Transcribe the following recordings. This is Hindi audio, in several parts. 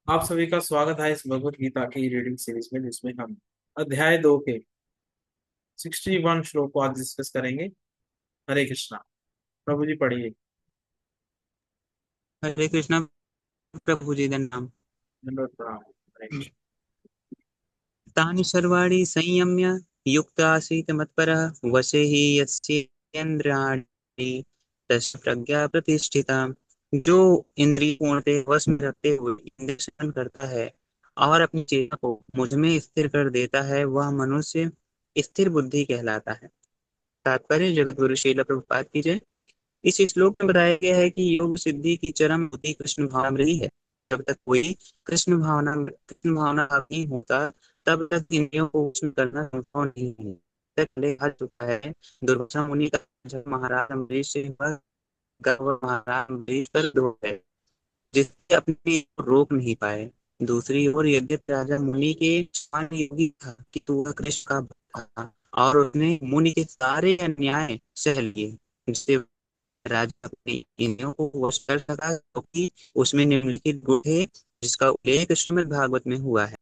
आप सभी का स्वागत है इस भगवत गीता की रीडिंग सीरीज में, जिसमें हम अध्याय 2 के 61 श्लोक को आज डिस्कस करेंगे। हरे कृष्णा। प्रभु जी पढ़िए। हरे कृष्णा। प्रभु जी नाम। दंडवत प्रणाम। हरे कृष्ण। तानि सर्वाणि संयम्य युक्त आसीत् मत्परः वशे हि यस्येन्द्रियाणि तस्य प्रज्ञा प्रतिष्ठिता। जो इंद्रिय पूर्णतः वश में रखते हुए इंद्रिय संयम करता है और अपनी चेतना को मुझ में स्थिर कर देता है, वह मनुष्य स्थिर बुद्धि कहलाता है। तात्पर्य जगद्गुरु श्रील प्रभुपाद की जय। इस श्लोक में बताया गया है कि योग सिद्धि की चरम बुद्धि कृष्ण भावना में रही है। जब तक कोई कृष्ण भावना भाव नहीं होता, तब तक इंद्रियों को वश में करना संभव नहीं है। तक पहले आ चुका है। दुर्वासा मुनि का जब महाराज अम्बरीश से वह गर्व महाराज अम्बरीश पर हो गए, जिससे अपनी रोक नहीं पाए। दूसरी ओर यद्यपि राजा मुनि के समान योगी था, कि वह कृष्ण का भक्त था और उसने मुनि के सारे अन्याय सह लिए, जिससे राजा अपनी इंद्रियों को वश कर सका, क्योंकि उसमें निम्नलिखित गुण थे, जिसका उल्लेख श्रीमद् भागवत में हुआ है।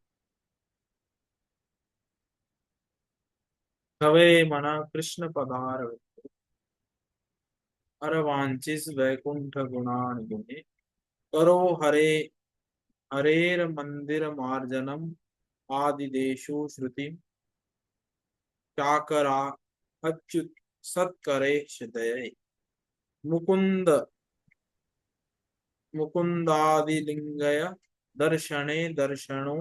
कवे मना कृष्ण पदार अरवांचिस वैकुंठ गुणान गुणे करो हरे हरेर मंदिर मार्जनम आदिदेशु श्रुति चाकरा अच्युत सत्करे हृदय मुकुंद मुकुंदादिलिंगय दर्शने दर्शनो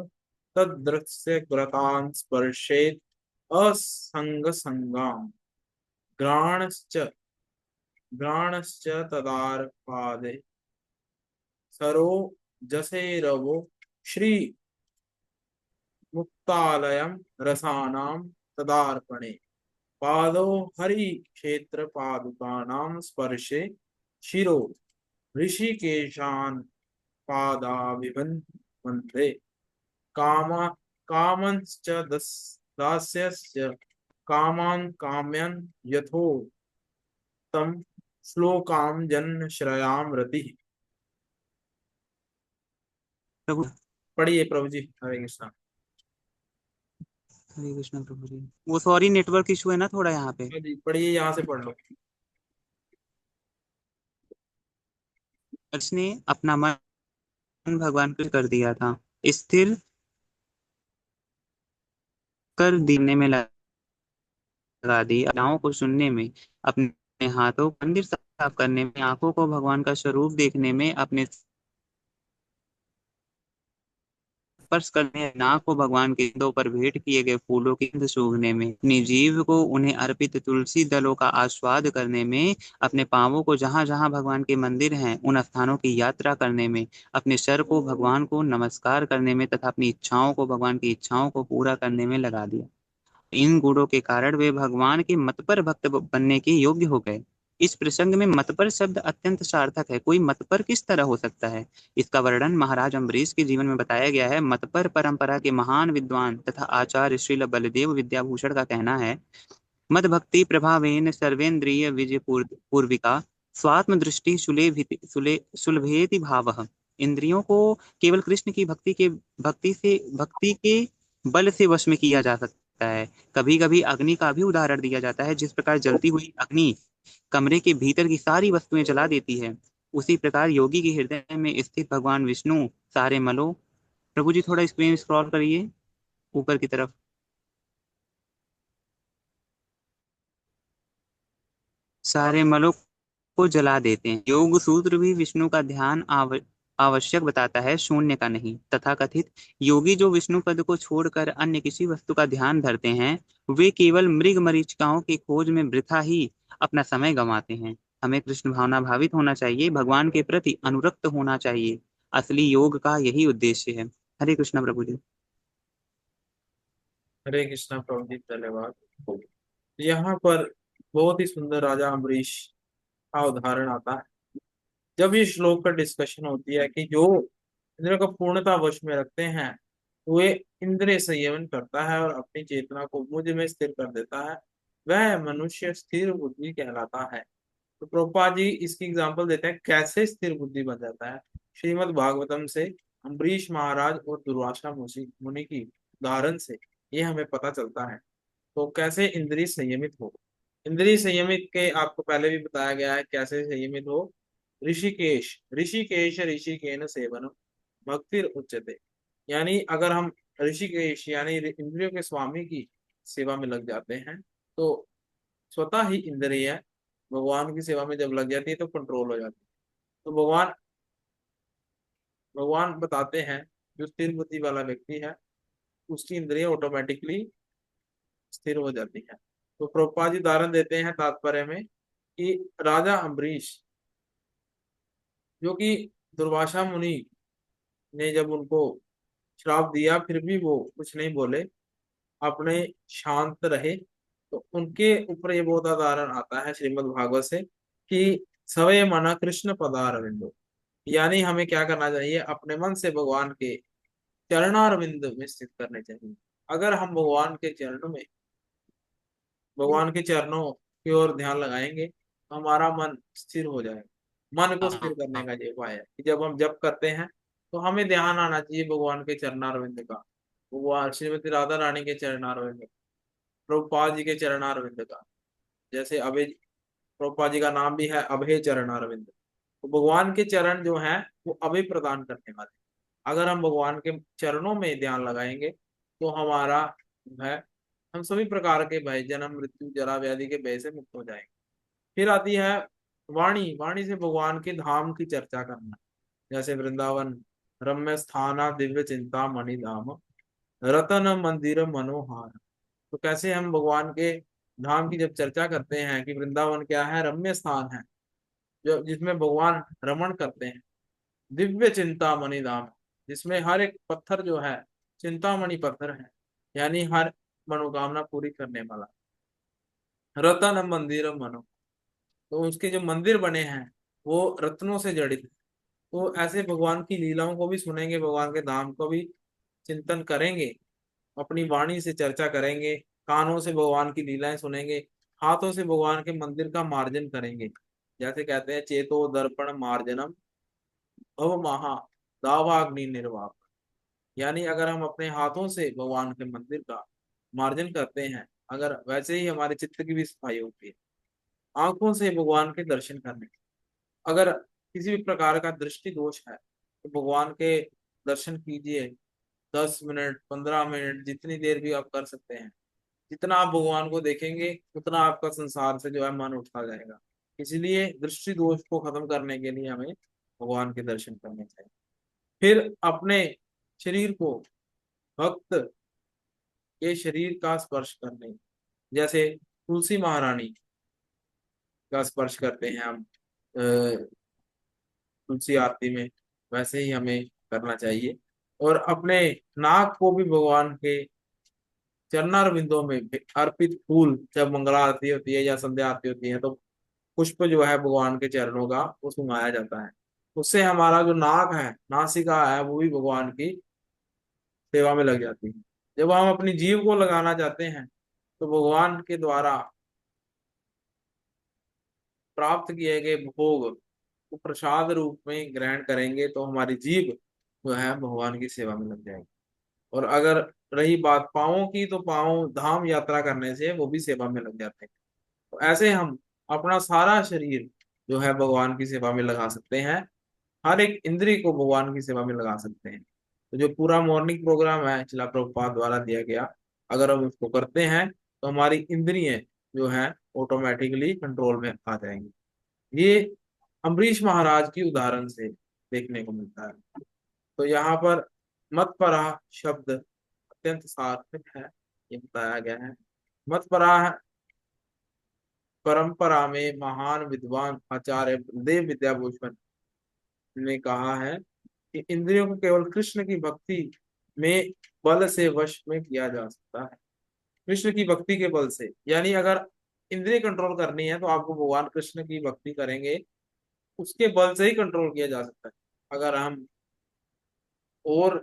तदृक्स्य ग्रतान् स्पर्शेत असंग संगाम घ्राणश्च घ्राणश्च तदारपादे सरो जसेरवो श्री मुक्तालयं रसानां तदार्पणे पादो हरि क्षेत्र पादुकानां स्पर्शे शिरो ऋषिकेशान् पादाभिवन्दे काम कामंश्च दास्यस्य कामान् काम्यान् यथोक्तं श्लोकां जन्म श्रयाम रति। प्रभु। पढ़िए प्रभु जी। हरे कृष्णा। हरे कृष्ण प्रभु जी। वो सॉरी, नेटवर्क इशू है ना थोड़ा यहाँ पे। हाँ जी, पढ़िए, यहाँ से पढ़ लो। उसने अपना मन भगवान को कर दिया था, स्थिर कर दीने में लगा दी, अदाओं को सुनने में, अपने हाथों को मंदिर साफ करने में, आंखों को भगवान का स्वरूप देखने में, अपने स्पर्श करने, नाक को भगवान के कंधों पर भेंट किए गए फूलों की गंध सूंघने में, अपनी जीभ को उन्हें अर्पित तुलसी दलों का आस्वाद करने में, अपने पांवों को जहां जहां भगवान के मंदिर हैं उन स्थानों की यात्रा करने में, अपने सर को भगवान को नमस्कार करने में तथा अपनी इच्छाओं को भगवान की इच्छाओं को पूरा करने में लगा दिया। इन गुणों के कारण वे भगवान के मतपर भक्त बनने के योग्य हो गए। इस प्रसंग में मतपर शब्द अत्यंत सार्थक है। कोई मतपर किस तरह हो सकता है, इसका वर्णन महाराज अम्बरीश के जीवन में बताया गया है। मतपर परंपरा के महान विद्वान तथा आचार्य श्रील बलदेव विद्याभूषण का कहना है, मद भक्ति प्रभावेन सर्वेन्द्रिय विजय पूर्विका स्वात्म दृष्टि सुलभेति भावः। इंद्रियों को केवल कृष्ण की भक्ति के बल से वश में किया जा सकता है। कभी कभी अग्नि का भी उदाहरण दिया जाता है। जिस प्रकार जलती हुई अग्नि कमरे के भीतर की सारी वस्तुएं जला देती है, उसी प्रकार योगी के हृदय में स्थित भगवान विष्णु सारे मलो। प्रभु जी थोड़ा स्क्रीन स्क्रॉल करिए ऊपर की तरफ। सारे मलों को जला देते हैं। योग सूत्र भी विष्णु का ध्यान आवश्यक बताता है, शून्य का नहीं। तथा कथित योगी जो विष्णु पद को छोड़कर अन्य किसी वस्तु का ध्यान धरते हैं, वे केवल मृग मरीचिकाओं की खोज में वृथा ही अपना समय गंवाते हैं। हमें कृष्ण भावना भावित होना चाहिए, भगवान के प्रति अनुरक्त होना चाहिए। असली योग का यही उद्देश्य है। हरे कृष्ण प्रभु जी। हरे कृष्णा प्रभु जी, धन्यवाद। यहाँ पर बहुत ही सुंदर राजा अम्बरीश का उदाहरण आता है। जब ये श्लोक पर डिस्कशन होती है कि जो इंद्रियों को पूर्णता वश में रखते हैं, वे इंद्रिय संयमन करता है और अपनी चेतना को मुझ में स्थिर कर देता है, वह मनुष्य स्थिर बुद्धि कहलाता है। तो प्रभुपाद जी इसकी एग्जाम्पल देते हैं कैसे स्थिर बुद्धि बन जाता है। श्रीमद् भागवतम से अम्बरीश महाराज और दुर्वासा मुनि मुनि की उदाहरण से ये हमें पता चलता है। तो कैसे इंद्रिय संयमित हो। इंद्रिय संयमित के आपको पहले भी बताया गया है कैसे संयमित हो। ऋषिकेश ऋषिकेश ऋषिकेन सेवन भक्तिर उच्चते। यानी अगर हम ऋषिकेश यानी इंद्रियों के स्वामी की सेवा में लग जाते हैं तो स्वतः ही इंद्रिय भगवान की सेवा में जब लग जाती है तो कंट्रोल हो जाती है। तो भगवान भगवान बताते हैं जो स्थिर बुद्धि वाला व्यक्ति है उसकी इंद्रिय ऑटोमेटिकली स्थिर हो जाती है। तो प्रभुपाद जी उदाहरण देते हैं तात्पर्य में कि राजा अम्बरीश जो कि दुर्वासा मुनि ने जब उनको श्राप दिया फिर भी वो कुछ नहीं बोले, अपने शांत रहे। तो उनके ऊपर ये बहुत उदाहरण आता है श्रीमद् भागवत से कि सवय मना कृष्ण पदारविंदो। यानी हमें क्या करना चाहिए, अपने मन से भगवान के चरणारविंद में स्थित करने चाहिए। अगर हम भगवान के चरणों की ओर ध्यान लगाएंगे तो हमारा मन स्थिर हो जाएगा। मन को स्थिर हाँ करने हाँ। का ये उपाय है कि जब हम जप करते हैं तो हमें ध्यान आना चाहिए भगवान के चरणारविंद का, भगवान श्रीमती राधा रानी के चरणारविंद, प्रभुपाद जी के चरणारविंद का। जैसे अभय, प्रभुपाद जी का नाम भी है अभय चरणारविंद। तो भगवान के चरण जो हैं वो अभय प्रदान करने वाले। अगर हम भगवान के चरणों में ध्यान लगाएंगे तो हमारा जो है हम सभी प्रकार के भय, जन्म मृत्यु जरा व्याधि के भय से मुक्त हो जाएंगे। फिर आती है वाणी। वाणी से भगवान के धाम की चर्चा करना। जैसे वृंदावन रम्य स्थाना दिव्य चिंता मणि धाम रतन मंदिर मनोहार। तो कैसे हम भगवान के धाम की जब चर्चा करते हैं कि वृंदावन क्या है, रम्य स्थान है जो जिसमें भगवान रमण करते हैं। दिव्य चिंतामणि धाम जिसमें हर एक पत्थर जो है चिंतामणि पत्थर है, यानी हर मनोकामना पूरी करने वाला। रतन मंदिर मनो, तो उसके जो मंदिर बने हैं वो रत्नों से जड़ित है। तो ऐसे भगवान की लीलाओं को भी सुनेंगे, भगवान के धाम को भी चिंतन करेंगे, अपनी वाणी से चर्चा करेंगे, कानों से भगवान की लीलाएं सुनेंगे, हाथों से भगवान के मंदिर का मार्जन करेंगे। जैसे कहते हैं चेतो दर्पण मार्जनम भव महा दावाग्नि निर्वाप। यानी अगर हम अपने हाथों से भगवान के मंदिर का मार्जन करते हैं, अगर वैसे ही हमारे चित्त की भी सफाई होती है। आंखों से भगवान के दर्शन करने, अगर किसी भी प्रकार का दृष्टि दोष है तो भगवान के दर्शन कीजिए। 10 मिनट 15 मिनट जितनी देर भी आप कर सकते हैं। जितना आप भगवान को देखेंगे उतना आपका संसार से जो है मन उठता जाएगा। इसलिए दृष्टि दोष को खत्म करने के लिए हमें भगवान के दर्शन करने चाहिए। फिर अपने शरीर को भक्त के शरीर का स्पर्श करने, जैसे तुलसी महारानी का स्पर्श करते हैं हम तुलसी आरती में, वैसे ही हमें करना चाहिए। और अपने नाक को भी भगवान के चरणार बिंदुओं में अर्पित फूल, जब मंगला आरती होती है या संध्या आरती होती है तो पुष्प जो है भगवान के चरणों का वो सुंघाया जाता है। उससे हमारा जो नाक है, नासिका है, वो भी भगवान की सेवा में लग जाती है। जब हम अपनी जीव को लगाना चाहते हैं तो भगवान के द्वारा प्राप्त किए गए भोग को प्रसाद रूप में ग्रहण करेंगे तो हमारी जीव जो है भगवान की सेवा में लग जाएगी। और अगर रही बात पाँवों की तो पाँव धाम यात्रा करने से वो भी सेवा में लग जाते हैं। तो ऐसे हम अपना सारा शरीर जो है भगवान की सेवा में लगा सकते हैं। हर एक इंद्रिय को भगवान की सेवा में लगा सकते हैं। तो जो पूरा मॉर्निंग प्रोग्राम है शिला प्रभुपाद द्वारा दिया गया, अगर हम उसको करते हैं तो हमारी इंद्रिय जो है ऑटोमेटिकली कंट्रोल में आ जाएंगी। ये अम्बरीश महाराज की उदाहरण से देखने को मिलता है। तो यहाँ पर मतपरा शब्द अत्यंत सार्थक है, ये बताया गया है। मतपरा परंपरा में महान विद्वान आचार्य देव विद्याभूषण ने कहा है कि इंद्रियों को केवल कृष्ण की भक्ति में बल से वश में किया जा सकता है। कृष्ण की भक्ति के बल से, यानी अगर इंद्रिय कंट्रोल करनी है तो आपको भगवान कृष्ण की भक्ति करेंगे, उसके बल से ही कंट्रोल किया जा सकता है। अगर हम और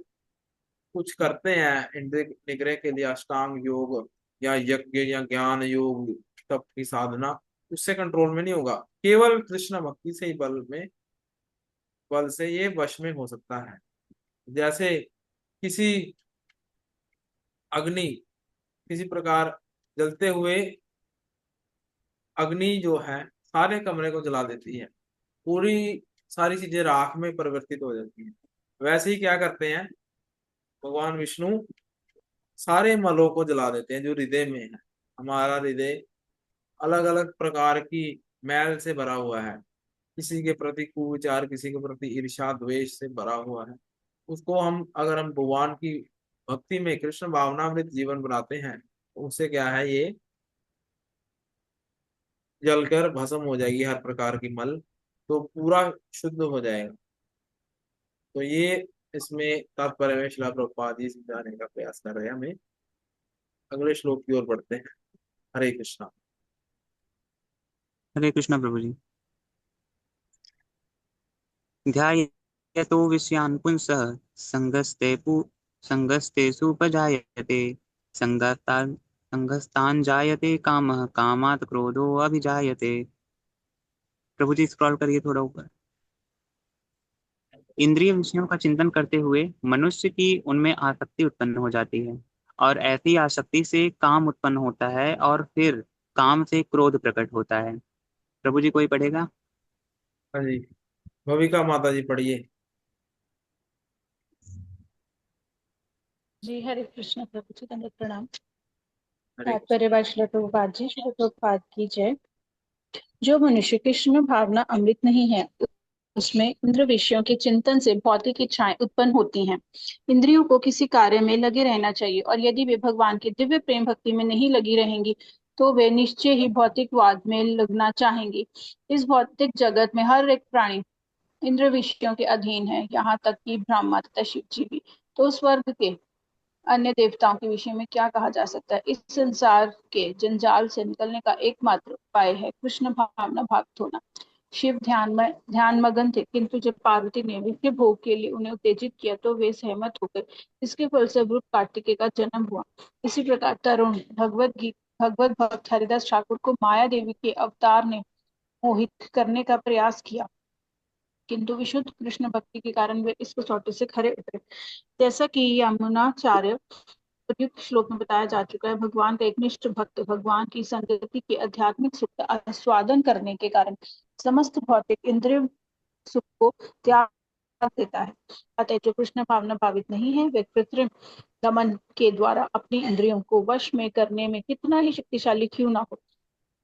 कुछ करते हैं इंद्रिय निग्रह के लिए, अष्टांग योग या यज्ञ या ज्ञान योग तप की साधना, उससे कंट्रोल में नहीं होगा। केवल कृष्ण भक्ति से ही बल से ये वश में हो सकता है। जैसे किसी अग्नि, किसी प्रकार जलते हुए अग्नि जो है सारे कमरे को जला देती है, पूरी सारी चीजें राख में परिवर्तित हो जाती हैं। वैसे ही क्या करते हैं भगवान विष्णु, सारे मलों को जला देते हैं जो हृदय में है। हमारा हृदय अलग अलग प्रकार की मैल से भरा हुआ है, किसी के प्रति कुविचार, किसी के प्रति ईर्ष्या द्वेष से भरा हुआ है। उसको हम, अगर हम भगवान की भक्ति में कृष्ण भावनामृत जीवन बनाते हैं तो उससे क्या है, ये जलकर भस्म हो जाएगी हर प्रकार की मल, तो पूरा शुद्ध हो जाएगा। तो ये इसमें तात्पर्य में शिला प्रभुपाद जी समझाने का प्रयास कर रहे हैं हमें। अगले श्लोक की ओर बढ़ते हैं। हरे कृष्णा। हरे कृष्णा प्रभु जी। ध्यायतो विषयान् पुंसः संगस्तेषुपजायते संगस्तान् जायते कामः कामात् क्रोधो अभिजायते। प्रभु जी स्क्रॉल करिए थोड़ा ऊपर। इंद्रिय विषयों का चिंतन करते हुए मनुष्य की उनमें आसक्ति उत्पन्न हो जाती है, और ऐसी आसक्ति से काम उत्पन्न होता है, और फिर काम से क्रोध प्रकट होता है। प्रभु जी कोई पढ़ेगा? हाँ जी, भविका माता जी पढ़िए। जी हरे कृष्ण प्रभु जी, दंडवत प्रणाम। हरे कृष्ण। तात्पर्य बाय श्रील प्रभुपाद जी। श्रील प्रभुपाद की जय। जो मनुष्य कृष्ण भावना अमृत नहीं है, उसमें इंद्र विषयों के चिंतन से भौतिक इच्छाएं उत्पन्न होती हैं। इंद्रियों को किसी कार्य में लगे रहना चाहिए, और यदि वे भगवान की दिव्य प्रेम भक्ति में नहीं लगी रहेंगी तो वे निश्चय ही भौतिकवाद में लगना चाहेंगी। इस भौतिक जगत में हर एक प्राणी इंद्र विषयों के अधीन है, यहाँ तक कि ब्रह्मा तथा शिव जी भी। तो स्वर्ग के अन्य देवताओं के विषय में क्या कहा जा सकता है। इस संसार के जंजाल से निकलने का एकमात्र उपाय है कृष्ण भावना भावित होना। शिव ध्यान मगन थे, किंतु जब पार्वती ने विषय भोग के लिए उन्हें उत्तेजित किया तो वे सहमत हो गए। इसके फलस्वरूप कार्तिकेय का जन्म हुआ। इसी प्रकार तरुण भगवत भक्त हरिदास ठाकुर को माया देवी के अवतार ने मोहित करने का प्रयास किया, किंतु विशुद्ध कृष्ण भक्ति के कारण वे इस कसौटी से खरे उतरे। जैसा कि यमुनाचार्य प्रयुक्त श्लोक में बताया जा चुका है, भगवान का एकनिष्ठ भक्त भगवान की संगति के आध्यात्मिक सुख का आस्वादन करने के कारण समस्त भौतिक इंद्रिय सुख को त्याग देता है। अतः जो कृष्ण भावना भावित नहीं है, वे कृत्रिम दमन के द्वारा अपनी इंद्रियों को वश में करने में कितना ही शक्तिशाली क्यों ना हो,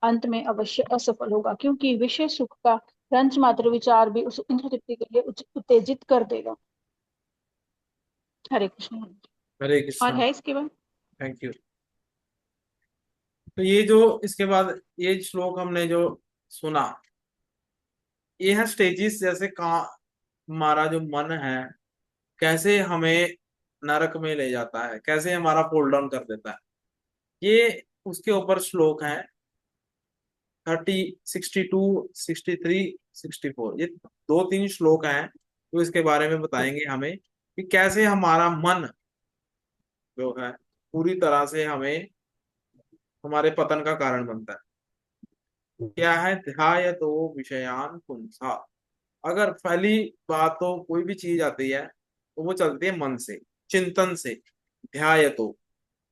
अंत में अवश्य असफल होगा, क्योंकि विषय सुख का रंच मात्र विचार भी उस इंद्र तृप्ति के लिए उत्तेजित कर देगा। हरे कृष्ण। हरे और कृष्णा। है इसके बाद? Thank you. तो ये जो इसके बाद ये श्लोक हमने जो सुना, ये है स्टेजिस, जैसे का हमारा जो मन है कैसे हमें नरक में ले जाता है, कैसे हमारा फोल्ड डाउन कर देता है। ये उसके ऊपर श्लोक है 30, 62, 63, 64। ये दो तीन श्लोक हैं जो इसके बारे में बताएंगे हमें कि कैसे हमारा मन जो है पूरी तरह से हमें, हमारे पतन का कारण बनता है। क्या है, ध्यायतो विषयान पुंसा। अगर पहली बात तो कोई भी चीज आती है तो वो चलती है मन से, चिंतन से। ध्यायतो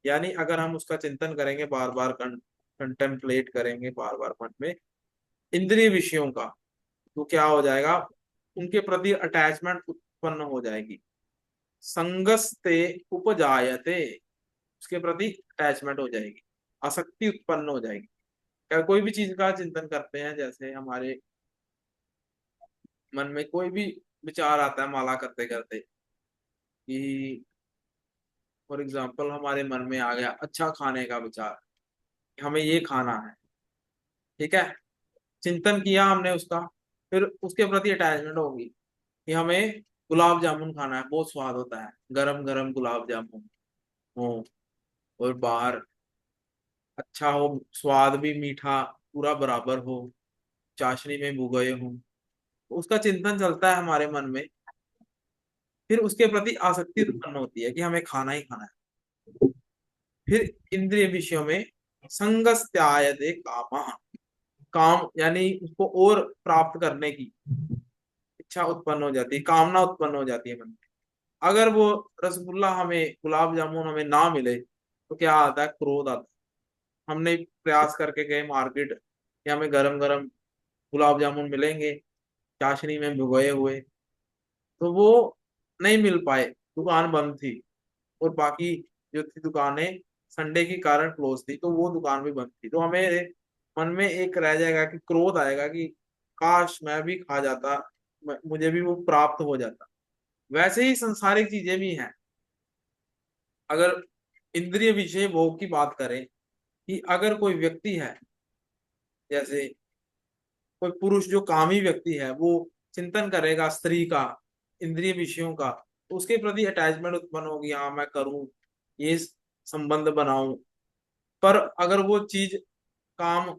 यानी अगर हम उसका चिंतन करेंगे, बार बार कंटेम्पलेट करेंगे बार बार मन में इंद्रिय विषयों का, तो क्या हो जाएगा, उनके प्रति अटैचमेंट उत्पन्न हो जाएगी। संगस्ते उपजायते, उसके प्रति अटैचमेंट हो जाएगी, आसक्ति उत्पन्न हो जाएगी। क्या कोई भी चीज का चिंतन करते हैं, जैसे हमारे मन में कोई भी विचार आता है माला करते करते कि फॉर एग्जाम्पल हमारे मन में आ गया अच्छा खाने का विचार, कि हमें ये खाना है, ठीक है, चिंतन किया हमने उसका, फिर उसके प्रति अटैचमेंट होगी कि हमें गुलाब जामुन खाना है, बहुत स्वाद होता है गरम गरम गुलाब जामुन हो, और बाहर अच्छा हो, स्वाद भी मीठा पूरा बराबर हो, चाशनी में भुगए हो, तो उसका चिंतन चलता है हमारे मन में। फिर उसके प्रति आसक्ति उत्पन्न होती है कि हमें खाना ही खाना है। फिर इंद्रिय विषयों में संगस्त्यायते काम, काम यानी उसको और प्राप्त करने की इच्छा उत्पन्न हो जाती है, कामना उत्पन्न हो जाती है मन में। अगर वो रसगुल्ला हमें, गुलाब जामुन हमें ना मिले तो क्या आता है? क्रोध आता है। हमने प्रयास करके गए मार्केट कि हमें गरम गरम गुलाब जामुन मिलेंगे चाशनी में भिगोए हुए, तो वो नहीं मिल पाए, दुकान बंद थी, और बाकी जो थी दुकानें संडे के कारण क्लोज थी, तो वो दुकान भी बंद थी। तो हमें मन में एक रह जाएगा कि क्रोध आएगा कि काश मैं भी खा जाता, मुझे भी वो प्राप्त हो जाता। वैसे ही संसारिक चीजें भी हैं। अगर इंद्रिय विषय भोग की बात करें, कि अगर कोई व्यक्ति है, जैसे कोई पुरुष जो कामी व्यक्ति है, वो चिंतन करेगा स्त्री का, इंद्रिय विषयों का, तो उसके प्रति अटैचमेंट उत्पन्न होगी, हाँ मैं करूं, ये संबंध बनाऊं। पर अगर वो चीज, काम,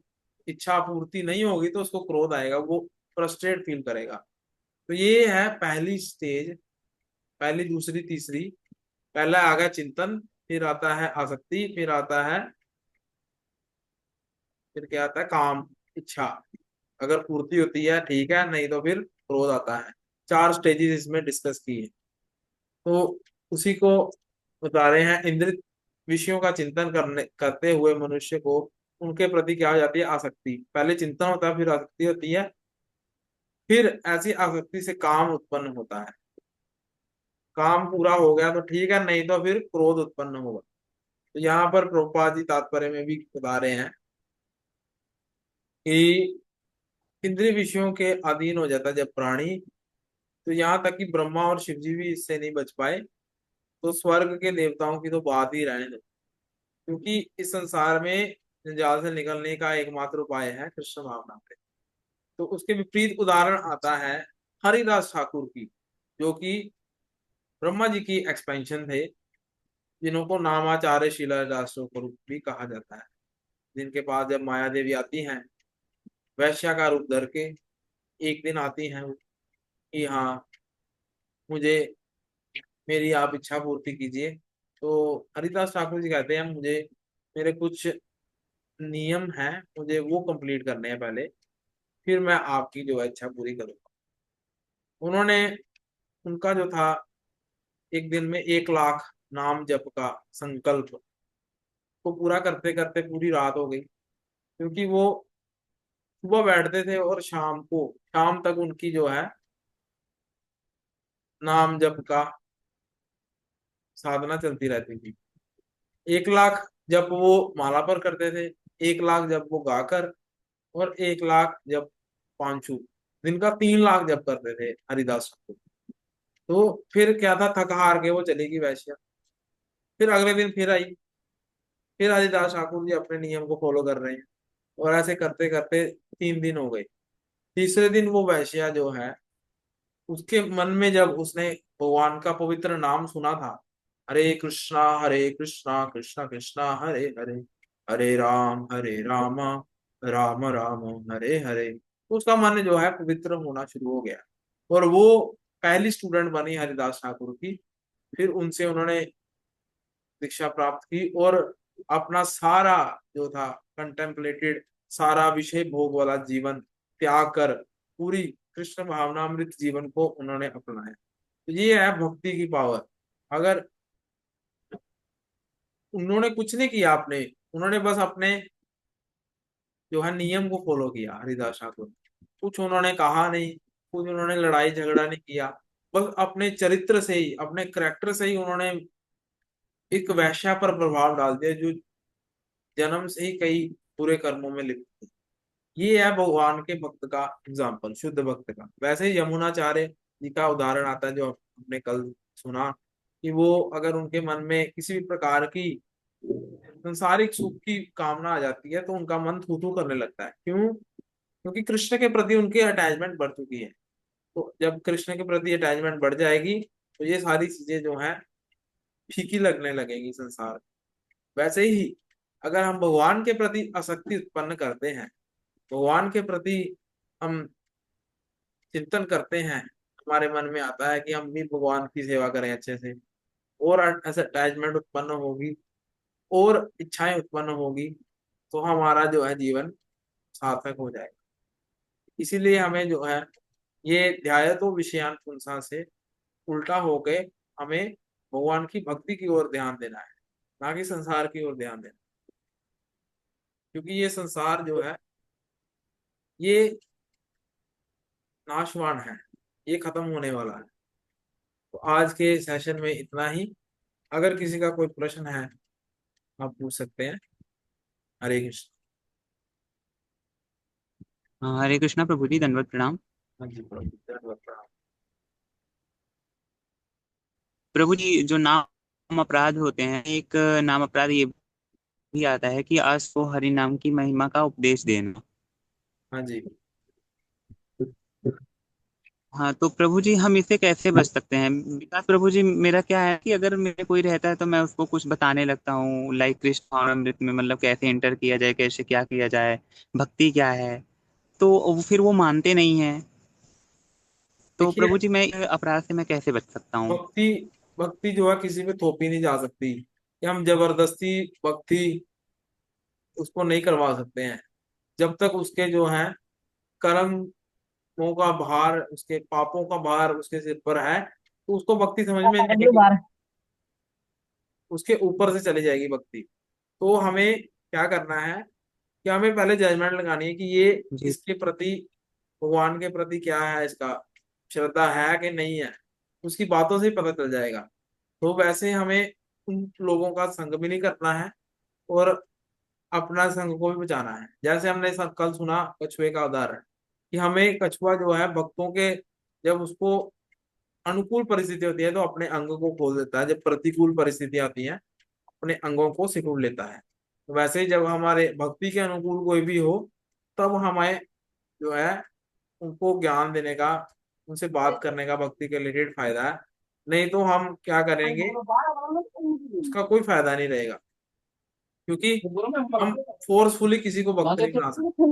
इच्छा पूर्ति नहीं होगी तो उसको क्रोध आएगा, वो फ्रस्ट्रेट फील करेगा। तो ये है पहली स्टेज, पहली, दूसरी, तीसरी। पहला आ गया चिंतन, फिर आता है आसक्ति, फिर आता है, फिर क्या आता है? काम, इच्छा। अगर पूर्ति होती है ठीक है, नहीं तो फिर क्रोध आता है। चार स्टेजेस इसमें डिस्कस की है। तो उसी को बता रहे हैं। इंद्रिय विषयों का चिंतन करते हुए मनुष्य को उनके प्रति क्या हो जाती है? आसक्ति। पहले चिंतन होता है, फिर आसक्ति होती है, फिर ऐसी आसक्ति से काम उत्पन्न होता है। काम पूरा हो गया तो ठीक है, नहीं तो फिर क्रोध उत्पन्न होगा। तो यहाँ पर प्रभुपाद जी तात्पर्य में भी बता रहे हैं कि इंद्रिय विषयों के अधीन हो जाता है जब प्राणी, तो यहाँ तक कि ब्रह्मा और शिव जी भी इससे नहीं बच पाए, तो स्वर्ग के देवताओं की तो बात ही रहने दो। क्योंकि इस संसार में जंजाल से निकलने का एकमात्र उपाय है कृष्ण भावना पे। तो उसके विपरीत उदाहरण आता है हरिदास ठाकुर की, जो कि ब्रह्मा जी की एक्सपेंशन थे, जिनको नामाचार्य शिलादास स्वरूप भी कहा जाता है। जिनके पास जब माया देवी आती हैं वैश्या का रूप धर के, एक दिन आती हैं वो कि हाँ मुझे, मेरी आप इच्छा पूर्ति कीजिए। तो हरिदास ठाकुर जी कहते हैं, मुझे, मेरे कुछ नियम हैं, मुझे वो कंप्लीट करने हैं पहले, फिर मैं आपकी जो है इच्छा पूरी करूंगा। उन्होंने, उनका जो था, एक दिन में 1 लाख नाम जप का संकल्प को पूरा करते करते पूरी रात हो गई। क्योंकि वो सुबह बैठते थे और शाम को, शाम तक उनकी जो है नाम जप का साधना चलती रहती थी। 1 लाख जब वो माला पर करते थे, 1 लाख जब वो गाकर, और 1 लाख जब पांचू, दिन का 3 लाख जब करते थे हरिदास ठाकुर। तो फिर क्या था, थक हार के वो चली गई वैश्या। फिर अगले दिन फिर आई, फिर हरिदास ठाकुर जी अपने नियम को फॉलो कर रहे हैं, और ऐसे करते करते 3 दिन हो गए। तीसरे दिन वो वैश्या जो है, उसके मन में जब उसने भगवान का पवित्र नाम सुना था, हरे कृष्णा कृष्णा कृष्णा हरे हरे, हरे राम राम राम हरे हरे, तो उसका मन जो है पवित्र होना शुरू हो गया। और वो पहली स्टूडेंट बनी हरिदास ठाकुर की। फिर उनसे उन्होंने दीक्षा प्राप्त की, और अपना सारा जो था कंटेम्पलेटेड, सारा विषय भोग वाला जीवन त्याग कर पूरी कृष्ण भावनामृत जीवन को उन्होंने अपनाया। तो ये है भक्ति की पावर। अगर उन्होंने कुछ नहीं किया अपने, उन्होंने बस अपने जो है नियम को फॉलो किया, हरिदास ठाकुर, कुछ उन्होंने कहा नहीं, कुछ उन्होंने लड़ाई झगड़ा नहीं किया, बस अपने चरित्र से ही, अपने करेक्टर से ही उन्होंने एक वैश्या पर प्रभाव डाल दिया, जो जन्म से ही कई बुरे कर्मों में लिप्त थी। ये है भगवान के भक्त का एग्जाम्पल, शुद्ध भक्त का। वैसे ही यमुनाचार्य जी का उदाहरण आता है, जो हमने कल सुना, कि वो अगर उनके मन में किसी भी प्रकार की संसारिक सुख की कामना आ जाती है, तो उनका मन थू थू करने लगता है। क्यों? क्योंकि कृष्ण के प्रति उनकी अटैचमेंट बढ़ चुकी है। तो जब कृष्ण के प्रति अटैचमेंट बढ़ जाएगी, तो ये सारी चीजें जो हैं फीकी लगने लगेगी संसार। वैसे ही अगर हम भगवान के प्रति आसक्ति उत्पन्न करते हैं, भगवान के प्रति हम चिंतन करते हैं, हमारे मन में आता है कि हम भी भगवान की सेवा करें अच्छे से, और ऐसे अटैचमेंट उत्पन्न होगी, और इच्छाएं उत्पन्न होगी, तो हमारा जो है जीवन सार्थक हो जाएगा। इसीलिए हमें जो है ये ध्यायतो विषयान पुंसा से उल्टा हो गए हमें भगवान की भक्ति की ओर ध्यान देना है, ना कि संसार की ओर ध्यान देना, क्योंकि ये संसार जो है ये नाशवान है, ये खत्म होने वाला है। तो आज के सेशन में इतना ही। अगर किसी का कोई प्रश्न है आप पूछ सकते हैं। हरे कृष्ण। हरे कृष्णा प्रभु जी, दंडवत प्रणाम। हाँ जी प्रभु, धन्यवाद, प्रणाम। प्रभु जी, जो नाम अपराध होते हैं, एक नाम अपराध ये भी आता है कि आज को हरि नाम की महिमा का उपदेश देना। हाँ जी। हाँ, तो प्रभु जी हम इससे कैसे बच सकते हैं? विकास प्रभु जी, मेरा क्या है कि अगर मेरे कोई रहता है तो मैं उसको कुछ बताने लगता हूँ, लाइक कृष्ण और अमृत में मतलब कैसे एंटर किया जाए, कैसे क्या किया जाए, भक्ति क्या है, तो फिर वो मानते नहीं है। तो देखिए, प्रभु जी मैं अपराध से मैं कैसे बच सकता हूँ? भक्ति भक्ति जो है किसी पे थोपी नहीं जा सकती, कि हम जबरदस्ती भक्ति उसको नहीं करवा सकते हैं। जब तक उसके जो है कर्मों का भार, उसके पापों का भार उसके सिर पर है, तो उसको भक्ति समझ में नहीं आएगी, उसके ऊपर से चली जाएगी भक्ति। तो हमें क्या करना है कि हमें पहले जजमेंट लगानी है कि ये जी। इसके प्रति, भगवान के प्रति क्या है, इसका श्रद्धा है कि नहीं है, उसकी बातों से ही पता चल जाएगा। तो वैसे हमें उन लोगों का संग भी नहीं करना है और अपना संग को भी बचाना है। जैसे हमने कल सुना कछुए का उदाहरण, कि हमें कछुआ जो है भक्तों के, जब उसको अनुकूल परिस्थिति होती है तो अपने अंग को खोल देता है, जब प्रतिकूल परिस्थिति आती है अपने अंगों को सिकुड़ लेता है। तो वैसे ही जब हमारे भक्ति के अनुकूल कोई भी हो, तब हमें जो है उनको ज्ञान देने का, उनसे बात करने का भक्ति के रिलेटेड फायदा है। नहीं तो हम क्या करेंगे, उसका कोई फायदा नहीं रहेगा, क्योंकि हम फोर्सफुली किसी को भक्त नहीं बना सकते।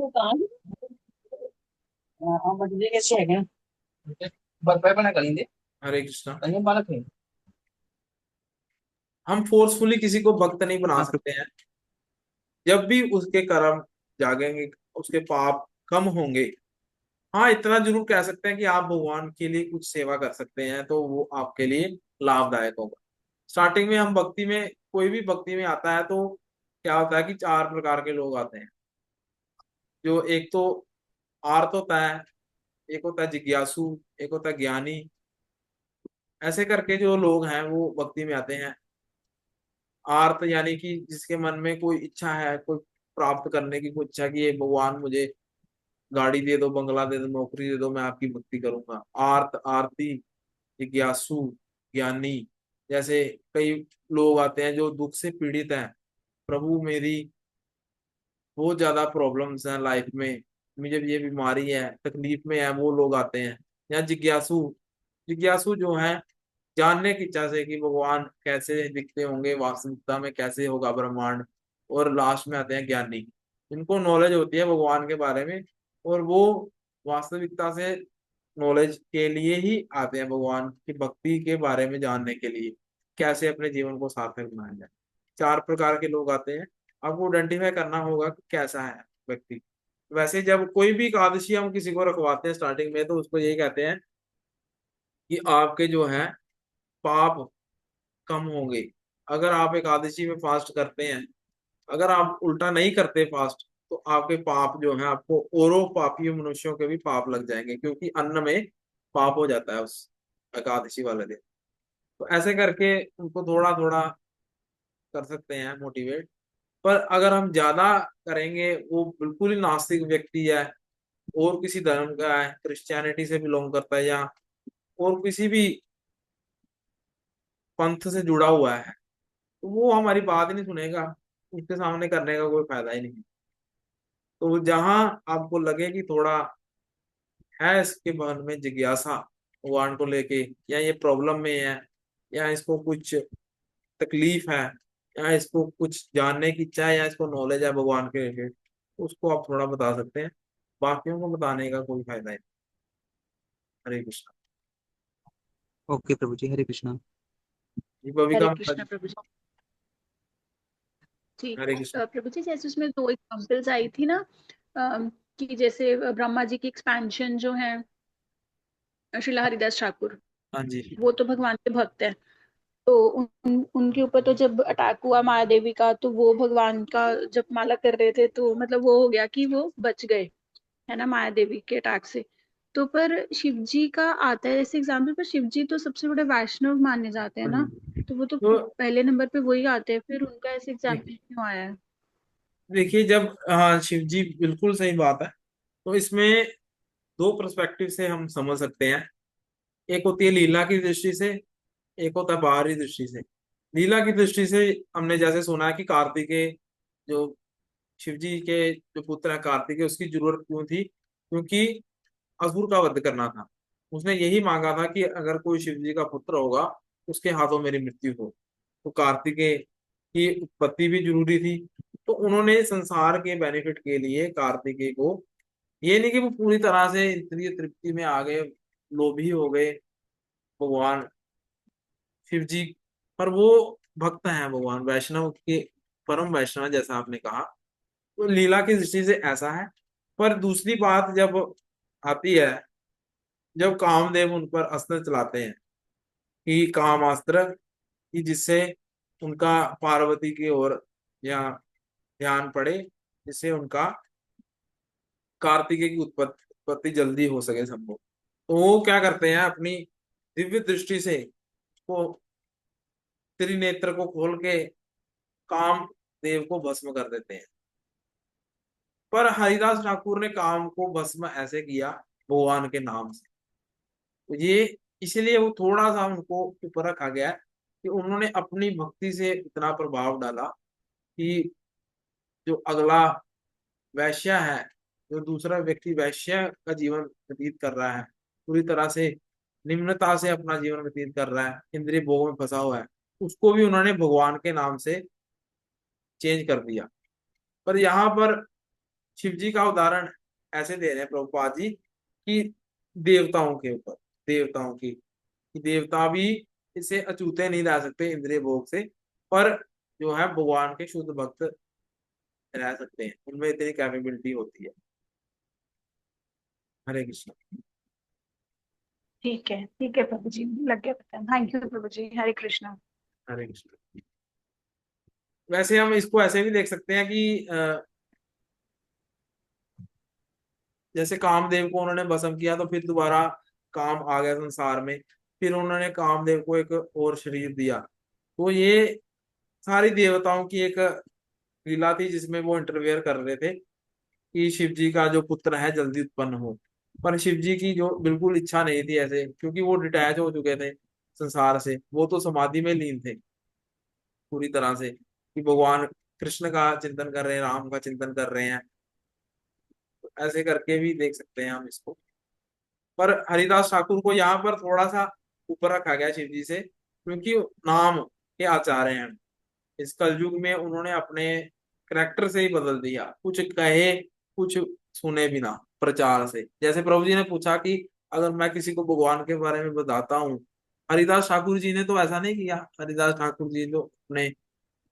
हरे कृष्णा। हम फोर्सफुली किसी को भक्त नहीं बना हाँ सकते हैं। जब भी उसके कर्म जागेंगे, उसके पाप कम होंगे। हाँ, इतना जरूर कह सकते हैं कि आप भगवान के लिए कुछ सेवा कर सकते हैं, तो वो आपके लिए लाभदायक होगा। स्टार्टिंग में हम भक्ति में, कोई भी भक्ति में आता है तो क्या होता है कि चार प्रकार के लोग आते हैं। जो एक तो आर्त होता है, एक होता है जिज्ञासु, एक होता है ज्ञानी। ऐसे करके जो लोग हैं वो भक्ति में आते हैं। आर्त यानी कि जिसके मन में कोई इच्छा है, कोई प्राप्त करने की कोई इच्छा, कि ये भगवान मुझे गाड़ी दे दो, बंगला दे दो, नौकरी दे दो, मैं आपकी भक्ति करूंगा। आर्त, आरती, जिज्ञासु, ज्ञानी। जैसे कई लोग आते हैं जो दुख से पीड़ित हैं, प्रभु मेरी बहुत ज्यादा प्रॉब्लम्स हैं लाइफ में, मुझे ये बीमारी है, तकलीफ में है, वो लोग आते हैं। या जिज्ञासु, जिज्ञासु जो है जानने की इच्छा से कि भगवान कैसे दिखते होंगे, वास्तविकता में कैसे होगा ब्रह्मांड। और लास्ट में आते हैं ज्ञानी, इनको नॉलेज होती है भगवान के बारे में, और वो वास्तविकता से नॉलेज के लिए ही आते हैं, भगवान की भक्ति के बारे में जानने के लिए, कैसे अपने जीवन को सार्थक बनाया जाए। चार प्रकार के लोग आते हैं। आपको आइडेंटिफाई करना होगा कि कैसा है व्यक्ति। वैसे जब कोई भी एकादशी हम किसी को रखवाते हैं स्टार्टिंग में, तो उसको यही कहते हैं कि आपके जो है पाप कम होंगे अगर आप एकादशी में फास्ट करते हैं। अगर आप उल्टा नहीं करते फास्ट, तो आपके पाप जो है, आपको औरों पापी मनुष्यों के भी पाप लग जाएंगे, क्योंकि अन्न में पाप हो जाता है उस एकादशी वाले दिन। तो ऐसे करके उनको थोड़ा थोड़ा कर सकते हैं मोटिवेट। पर अगर हम ज्यादा करेंगे, वो बिल्कुल ही नास्तिक व्यक्ति है, और किसी धर्म का है, क्रिश्चियनिटी से बिलोंग करता है, या और किसी भी पंथ से जुड़ा हुआ है, तो वो हमारी बात ही नहीं सुनेगा, उसके सामने करने का कोई फायदा ही नहीं। तो जहां आपको लगे कि थोड़ा है इसके मन में जिज्ञासा भगवान को लेके, या ये प्रॉब्लम में है, या इसको कुछ तकलीफ है, या इसको कुछ जानने की इच्छा है, या इसको नॉलेज है भगवान के रिलेटेड, उसको आप थोड़ा बता सकते हैं। बाकियों को बताने का कोई फायदा नहीं। हरे कृष्णा। ओके प्रभु जी, हरे कृष्णा। जी भविका हरे माता कृष्णा जी। प्रभु जी। हरे कृष्णा। प्रभु जी, जैसे उसमें दो एग्जाम्पल्स आई थी ना, कि जैसे ब्रह्मा जी की एक्सपेंशन जो है, श्रीला हरिदास ठाकुर, हाँ जी। वो तो भगवान के भक्त हैं। तो उनके ऊपर तो जब अटैक हुआ माया देवी का, तो वो भगवान का जपमाला कर रहे थे, तो मतलब वो हो गया कि वो बच गए, है ना, माया देवी के अटैक से। तो पर शिव जी का आता है ऐसे एग्जाम्पल, पर शिव जी तो सबसे बड़े वैष्णव माने जाते हैं ना, तो वो तो तो पहले नंबर पे वही आते हैं, फिर उनका ऐसे देख- एग्जाम्पल क्यों आया है? देखिए, जब हाँ शिव जी, बिल्कुल सही बात है। तो इसमें दो पर्सपेक्टिव से हम समझ सकते हैं। एक होती है लीला की दृष्टि से, एक होता है बाहरी दृष्टि से। लीला की दृष्टि से हमने जैसे सुना है कि कार्तिकेय, जो शिव जी के जो पुत्र है कार्तिकेय, उसकी जरूरत क्यों थी? क्योंकि असुर का वध करना था। उसने यही मांगा था कि अगर कोई शिव जी का पुत्र होगा, उसके हाथों मेरी मृत्यु हो। तो कार्तिकेय की उत्पत्ति भी जरूरी थी। तो उन्होंने संसार के बेनिफिट के लिए कार्तिकेय को, ये नहीं कि वो पूरी तरह से इंद्रिय तृप्ति में आ गए, लोभी हो गए भगवान शिव जी, पर वो भक्त हैं भगवान वैष्णव के, परम वैष्णव है, जैसा आपने कहा। तो लीला की दृष्टि से ऐसा है। पर दूसरी बात जब आती है, जब कामदेव उन पर अस्त्र चलाते हैं, कि कामास्त्र, कि जिससे उनका पार्वती की ओर या ध्यान पड़े, जिससे उनका कार्तिकेय की उत्पत्ति जल्दी हो सके संभव। तो वो क्या करते हैं, अपनी दिव्य दृष्टि से वो त्रिनेत्र को खोल के काम देव को भस्म कर देते हैं। पर हरिदास ठाकुर ने काम को भस्म ऐसे किया भगवान के नाम से। तो ये इसलिए वो थोड़ा सा उनको ऊपर रखा गया है, कि उन्होंने अपनी भक्ति से इतना प्रभाव डाला कि जो अगला वैश्य है, जो दूसरा व्यक्ति वैश्य का जीवन व्यतीत कर रहा है, पूरी तरह से निम्नता से अपना जीवन व्यतीत कर रहा है, इंद्रिय भोग में फंसा हुआ है, उसको भी उन्होंने भगवान के नाम से चेंज कर दिया। पर यहाँ पर शिव जी का उदाहरण ऐसे दे रहे हैं प्रभुपाद जी, कि देवताओं के ऊपर, देवताओं की, कि देवता भी इसे अछूते नहीं रह सकते इंद्रिय भोग से, पर जो है भगवान के शुद्ध भक्त रह सकते हैं, उनमें इतनी कैपेबिलिटी होती है। हरे कृष्ण। ठीक है प्रभु जी, लग गया पता। थैंक यू प्रभु जी, हरे कृष्णा। हरे कृष्ण। वैसे हम इसको ऐसे भी देख सकते हैं कि जैसे कामदेव को उन्होंने भस्म किया, तो फिर दोबारा काम आ गया संसार में, फिर उन्होंने कामदेव को एक और शरीर दिया। तो ये सारी देवताओं की एक लीला थी, जिसमें वो इंटरफेयर कर रहे थे कि शिव जी का जो पुत्र है जल्दी उत्पन्न हो। पर शिव जी की जो बिल्कुल इच्छा नहीं थी ऐसे, क्योंकि वो डिटैच हो चुके थे संसार से, वो तो समाधि में लीन थे पूरी तरह से, कि भगवान कृष्ण का चिंतन कर रहे हैं, राम का चिंतन कर रहे हैं। तो ऐसे करके भी देख सकते हैं हम इसको। पर हरिदास ठाकुर को यहाँ पर थोड़ा सा ऊपर रखा गया शिव जी से, क्योंकि नाम के आचार्य हैं। इस कलयुग में उन्होंने अपने करेक्टर से ही बदल दिया, कुछ कहे कुछ सुने बिना, प्रचार से। जैसे प्रभु जी ने पूछा कि अगर मैं किसी को भगवान के बारे में बताता हूँ, हरिदास ठाकुर जी ने तो ऐसा नहीं किया। हरिदास ठाकुर जी तो अपने,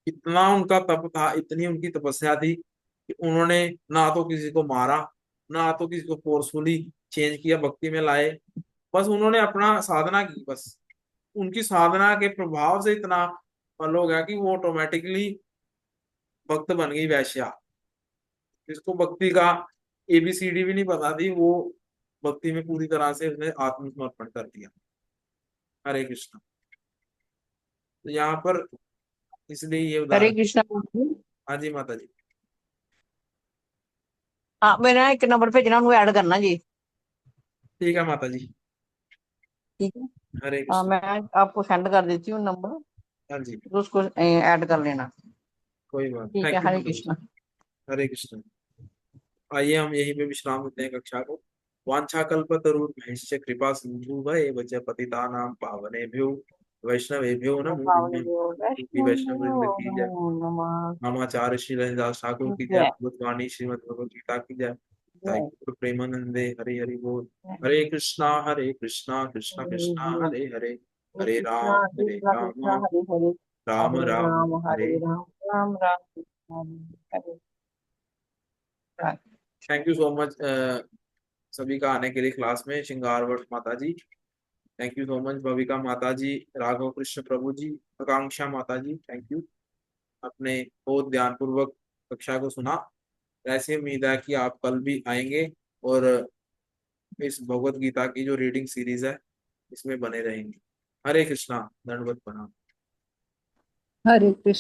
इतना उनका तप था, इतनी उनकी तपस्या थी, कि उन्होंने ना तो किसी को मारा, ना तो किसी को फोर्सफुली चेंज किया, भक्ति में लाए। बस उन्होंने अपना साधना की, बस उनकी साधना के प्रभाव से इतना फल हो गया कि वो ऑटोमेटिकली भक्त बन गई वैश्या। जिसको भक्ति का एबीसीडी भी नहीं पता थी, वो भक्ति में पूरी तरह से उसने आत्मसमर्पण कर दिया। हरे कृष्ण। तो यहाँ पर इसलिए ये हरे उदाहरण। कृष्णा प्रभु जी। हाँ जी माता जी। हाँ, मैंने एक नंबर भेजना, उनको ऐड करना जी। ठीक है माता जी। ठीक है। हरे हाँ, कृष्ण। मैं आपको सेंड कर देती हूँ नंबर, हाँ जी, तो उसको ऐड कर लेना। कोई बात। ठीक है, थैंक यू हरे माता जी। कृष्णा। हरे कृष्ण। आइए हम यहीं पे विश्राम देते हैं कक्षा को। वाञ्छाकल्पतरुभ्यश्च कृपा सिन्धुभ्येव च पतितानां पावनेभ्यो वैष्णवेभ्यो नमो नमः। पावनेभ्यो क्योंकि वैष्णव वैष्णवेभ्यो वृंद की जय, नमो नमः। नामाचार्य श्री हरिदास ठाकुर की जय, जय भगवतवाणी श्रीमद् भगवत गीता की जय। ताई जय गुरु प्रेमानंदे हरि हरि बोल। जय। हरे कृष्णा कृष्णा कृष्णा हरे हरे हरे, हरे हरे कृष्णा कृष्णा कृष्णा राम हरे हरे, राम हरे राम राम हरे। हरे Ram, Ram Ram Krishna Hare Hare. Thank you so much सभी का आने के लिए क्लास में। श्रृंगारवर्ष माता जी, thank you so much Bhavika माता जी, राघव कृष्ण प्रभु जी, आकांक्षा माता जी, थैंक यू। आपने बहुत ध्यानपूर्वक कक्षा को सुना। ऐसी उम्मीद है कि आप कल भी आएंगे और इस भगवत गीता की जो रीडिंग सीरीज है इसमें बने रहेंगे। हरे कृष्णा, दंडवत प्रणाम। हरे कृष्ण।